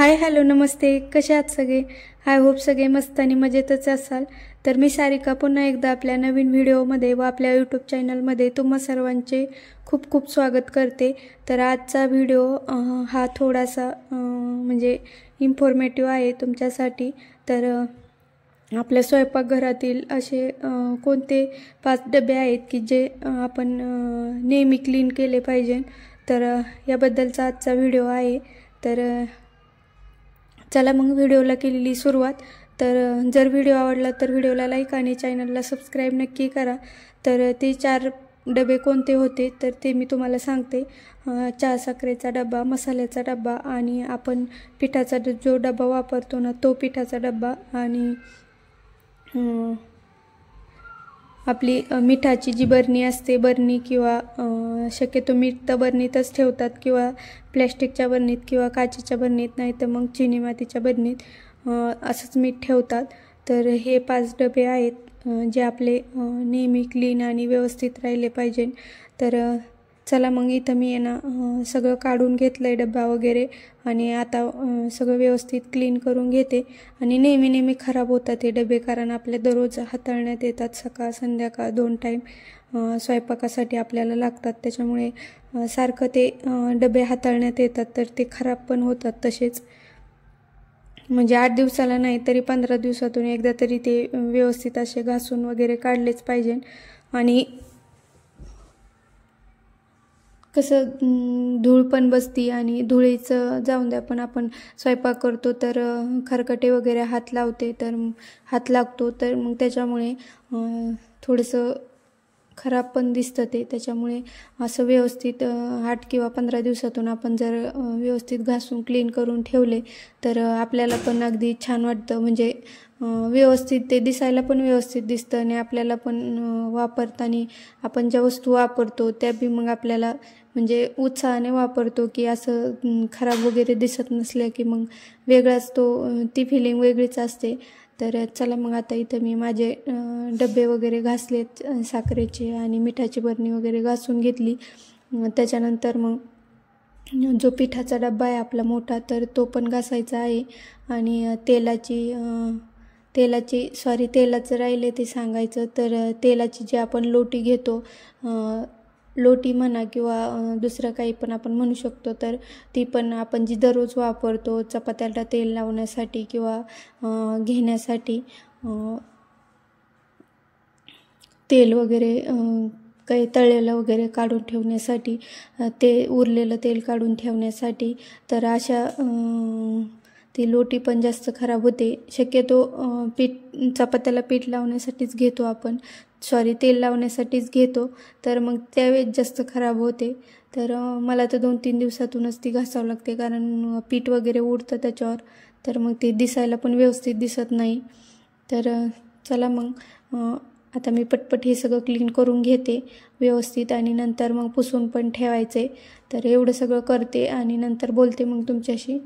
Hi hello नमस्ते, कसे आहात सगळे? आय होप सगळे मस्त आणि मजेतच असाल. तर मी सारिका पुन्हा एकदा आपल्या नवीन व्हिडिओमध्ये व आपल्या यूट्यूब चॅनलमध्ये तुम्हा सर्वांचे खूप खूप स्वागत करते. तर आजचा व्हिडिओ हा थोडासा म्हणजे इन्फॉर्मेटिव्ह आहे तुमच्यासाठी. तर आपल्या स्वयंपाकघरातील असे कोणते 5 डबे आहेत की जे आपण नेहमी क्लीन केले पाहिजे. तर याबद्दलचा आजचा व्हिडिओ आहे. तर चला मग व्हिडिओला केलेली सुरुवात. तर जर व्हिडिओ आवडला तर व्हिडिओला लाईक आणि चॅनलला सबस्क्राईब नक्की करा. तर ते 4 डबे कोणते होते तर ते मी तुम्हाला सांगते. चहा साखरेचा डबा, मसाल्याचा डबा आणि आपण पिठाचा जो डबा वापरतो ना तो पिठाचा डबा आणि आपली मिठाची जी बरणी असते, बरणी किंवा शक्यतो मीठ तर बरणीतच ठेवतात किंवा प्लॅस्टिकच्या बरणीत किंवा काचेच्या बरणीत, नाही तर मग चिनी मातीच्या बरणीत असंच मीठ ठेवतात. तर हे 5 डबे आहेत जे आपले नेहमी क्लीन आणि व्यवस्थित राहिले पाहिजे. तर चला मग इथं मी सगळं काढून घेतलं आहे डब्बा वगैरे आणि आता सगळं व्यवस्थित क्लीन करून घेते. आणि नेहमी खराब होतात हे डबे, कारण आपल्या दररोज हाताळण्यात येतात. सकाळ संध्याकाळ 2 टाईम स्वयंपाकासाठी आपल्याला लागतात. त्याच्यामुळे सारखं ते डबे हाताळण्यात येतात तर ते खराब पण होतात तसेच. म्हणजे 8 दिवसाला नाही तरी 15 दिवसातून एकदा तरी ते व्यवस्थित असे घासून वगैरे काढलेच पाहिजे. आणि कसं धूळ पण बसती आणि धुळीचं जाऊन द्या, पण आपण स्वयंपाक करतो तर खरकटे वगैरे हात लावते तर हात लागतो, तर मग त्याच्यामुळे थोडंसं खराब पण दिसतं ते. त्याच्यामुळे असं व्यवस्थित 8 किंवा 15 दिवसातून आपण जर व्यवस्थित घासून क्लीन करून ठेवले तर आपल्याला पण अगदी छान वाटतं. म्हणजे व्यवस्थित ते दिसायला पण व्यवस्थित दिसतं आणि आपल्याला पण वापरताना आपण ज्या वस्तू वापरतो त्या बी मग आपल्याला म्हणजे उत्साहाने वापरतो की असं खराब वगैरे दिसत नसल्या की मग वेगळाच ती फिलिंग वेगळीच असते. तर चला मग आता इथं मी माझे डबे वगैरे घासलेत, साखरेचे आणि मिठाची बरणी वगैरे घासून घेतली. त्याच्यानंतर मग जो पिठाचा डब्बा आहे आपला मोठा तर तो पण घासायचा आहे. आणि तेलाचं राहिले ते सांगायचं. तर तेलाची जी आपण लोटी घेतो, लोटी म्हणा किंवा दुसरं काही पण आपण म्हणू शकतो, तर ती पण आपण जी दररोज वापरतो चपात्याला तेल लावण्यासाठी किंवा घेण्यासाठी, तेल वगैरे काही तळलेलं वगैरे काढून ठेवण्यासाठी, ते उरलेलं तेल काढून ठेवण्यासाठी. तर अशा ती लोटी पण जास्त खराब होते. शक्यतो चपात्याला पीठ लावण्यासाठीच घेतो आपण, तेल लावण्यासाठीच घेतो, तर मग त्यावेळेस जास्त खराब होते. तर मला तर 2-3 दिवसातूनच ती घासावं लागते, कारण पीठ वगैरे उडतं त्याच्यावर, तर मग ते दिसायला पण व्यवस्थित दिसत नाही. तर चला मग आता मी पटपट हे सगळं क्लीन करून घेते व्यवस्थित आणि नंतर मग पुसून पण ठेवायचे. तर एवढं सगळं करते आणि नंतर बोलते मग तुमच्याशी.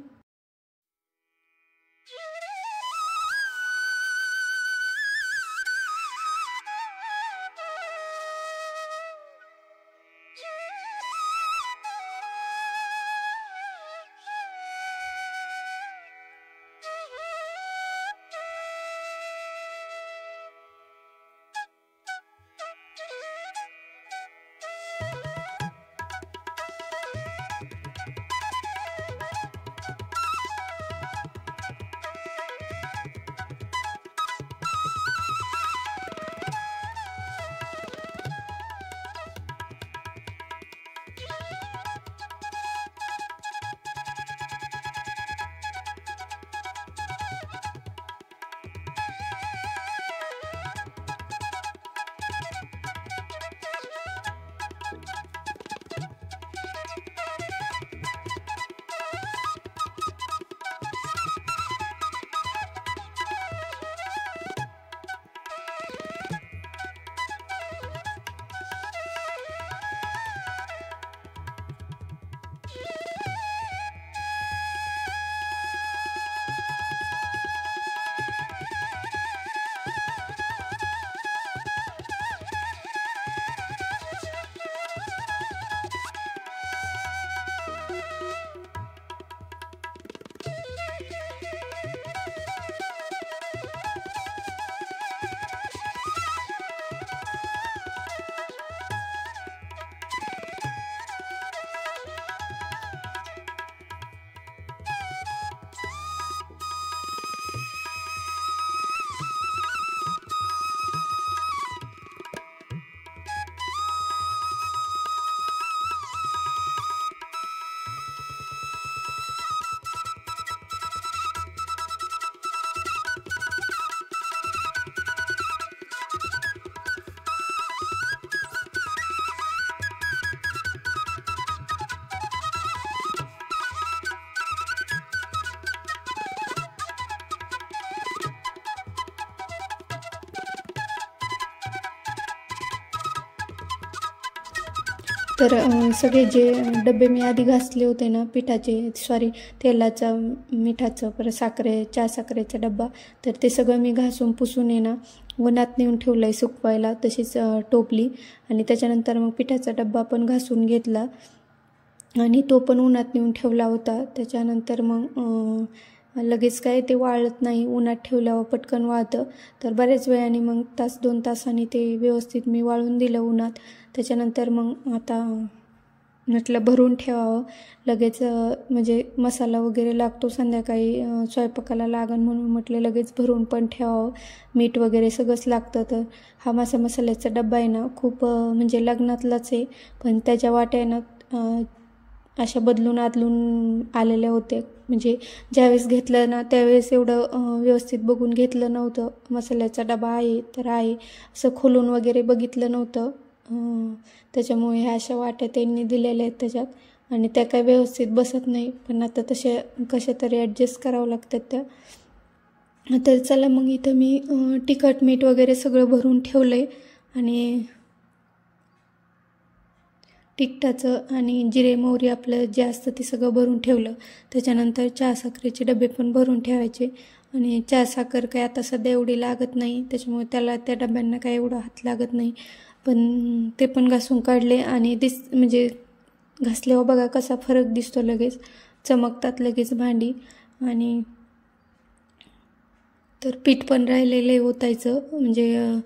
तर सगळे जे डबे मी आधी घासले होते ना पिठाचे तेलाचं मिठाचं परत चहा साखरेचा डब्बा, तर ते सगळं मी घासून पुसून आहे ना उन्हात नेऊन ठेवलं आहे सुकवायला, तशीच टोपली. आणि त्याच्यानंतर मग पिठाचा डब्बा पण घासून घेतला आणि तो पण उन्हात नेऊन ठेवला होता. त्याच्यानंतर मग लगेच काय ते वाळत नाही, उन्हात ठेवल्यावर पटकन वाळतं. तर बऱ्याच वेळाने मग 1-2 तासांनी ते व्यवस्थित मी वाळून दिलं उन्हात. त्याच्यानंतर मग आता म्हटलं भरून ठेवावं लगेच, म्हणजे मसाला वगैरे लागतो संध्याकाळी स्वयंपाकाला लागण म्हणून म्हटलं लगेच भरून पण ठेवावं. मीठ वगैरे सगळंच लागतं. तर हा मसाल्याचा डब्बा आहे ना खूप म्हणजे लग्नातलाच आहे, पण त्याच्या वाट्या आहे ना अशा बदलून आदलून आलेल्या होते. म्हणजे ज्यावेळेस घेतलं ना त्यावेळेस एवढं व्यवस्थित बघून घेतलं नव्हतं. मसाल्याचा डबा आहे तर आहे असं खोलून वगैरे बघितलं नव्हतं. त्याच्यामुळे ह्या अशा वाट्या त्यांनी दिलेल्या आहेत त्याच्यात आणि त्या काय व्यवस्थित बसत नाही, पण आता कशा तरी ॲडजस्ट करावं लागतात त्या. तर चला मग इथं मी तिखट मीठ वगैरे सगळं भरून ठेवलं आहे आणि तिखटाचं आणि जिरे मोहरी आपलं जे असतं ते सगळं भरून ठेवलं. त्याच्यानंतर चहा साखरेचे डबे पण भरून ठेवायचे आणि चहा साखर काय आता सध्या एवढी लागत नाही, त्याच्यामुळे त्या डब्यांना काय एवढा हात लागत नाही. पण ते पण घासून काढले आणि म्हणजे घासल्यावर बघा कसा फरक दिसतो, लगेच चमकतात लगेच भांडी. आणि तर पीठ पण राहिलेलं ओतायचं, म्हणजे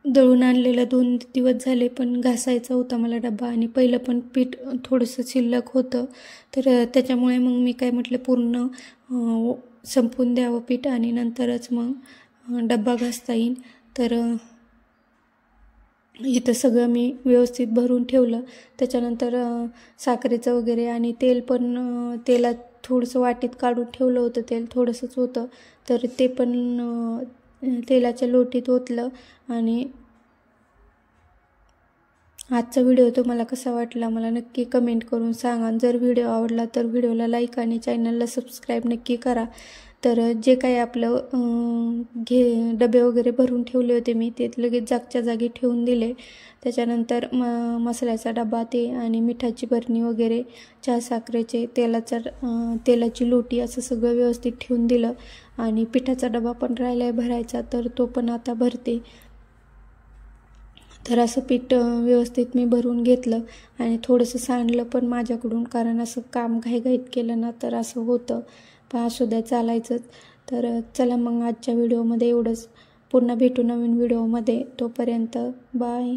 दळून आणलेलं 2 दिवस झाले पण घासायचा होता मला डब्बा आणि पहिलं पण पीठ थोडंसं शिल्लक होतं. तर त्याच्यामुळे मग मी काय म्हटलं पूर्ण संपवून द्यावं पीठ आणि नंतरच मग डब्बा घासता येईल. तर इथं सगळं मी व्यवस्थित भरून ठेवलं. त्याच्यानंतर साखरेचं वगैरे आणि तेल पण तेलात थोडंसं वाटीत काढून ठेवलं होतं, तेल थोडंसंच होतं, तर ते पण तेलाच्या लोटीत ओतलं. आणि आजचा व्हिडिओ तुम्हाला कसा वाटला मला नक्की कमेंट करून सांगा. जर व्हिडिओ आवडला तर व्हिडिओला लाईक आणि चॅनलला सबस्क्राईब नक्की करा. तर जे काही आपलं डबे वगैरे भरून ठेवले होते मी ते लगेच जागच्या जागी ठेवून दिले. त्याच्यानंतर मसाल्याचा डबा ते आणि मिठाची बरणी वगैरे चहा साखरेचे तेलाची लोटी असं सगळं व्यवस्थित ठेवून दिलं. आणि पिठाचा डबा पण राहिला आहे भरायचा, तर तो पण आता भरते. तर असं पीठ व्यवस्थित मी भरून घेतलं आणि थोडंसं सांडलं पण माझ्याकडून, कारण असं काम घाईघाईत केलं ना तर असं होतं, पण असू द्या चालायचंच. तर चला मग आजच्या व्हिडिओमध्ये एवढंच. पुन्हा भेटू नवीन व्हिडिओमध्ये, तोपर्यंत बाय.